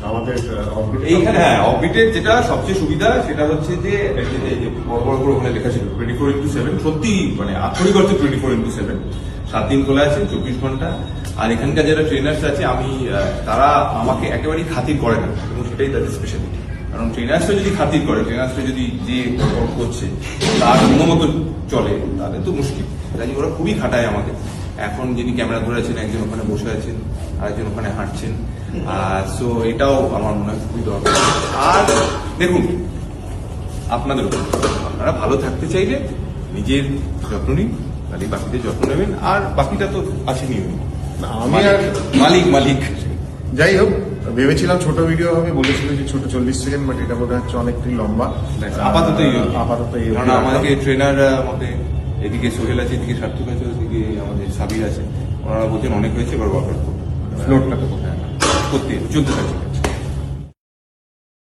আমাদের এইখানে হ্যাঁ অফবিটের যেটা সবচেয়ে সুবিধা সেটা হচ্ছে যে বড় বড় করে ওখানে লেখা ছিল 24/7 সত্যি মানে আক্ষরিক অর্থে 24/7 7 দিন খোলা আছে 24 ঘন্টা। আর এখানকার যারা ট্রেনার্স আছে আমি তারা আমাকে একেবারেই খাতির করে না এবং সেটাই তাদের স্পেশালিটি। কারণ ট্রেনার্সরা যদি খাতির করে, ট্রেনার্সরা যদি যে করছে তার মতো চলে তাহলে তো মুশকিল। কাজে ওরা খুবই খাটায় আমাকে। এখন যিনি ক্যামেরা ধরে আছেন একজন ওখানে বসে আছেন, আরেকজন ওখানে হাঁটছেন। সো এটাও আমার মনে হয় খুবই দরকার। আর দেখুন আপনাদের উপর, আপনারা ভালো থাকতে চাইলে নিজের যত্ন নিন, তাহলে বাকিদের যত্ন নেবেন। আর বাকিটা তো আছে নিয়মই, আমি আর মালিক যাই হোক ভেবেছিলাম ছোট ভিডিও হবে, বলেছিল যে ছোট 40 সেকেন্ড, বাট এটা বোধ হচ্ছে অনেকটাই লম্বা। আপাতত এই এই কারণ আমাদেরকে ট্রেনার আমাদের এদিকে সোহেল আছে, এদিকে সার্থক আছে, ওদিকে আমাদের সাবির আছে, ওনারা বলছেন অনেক হয়েছে, এবার ওয়ার্কআউট করতে ফ্লোরটা তো করতে চলতে থাকছে।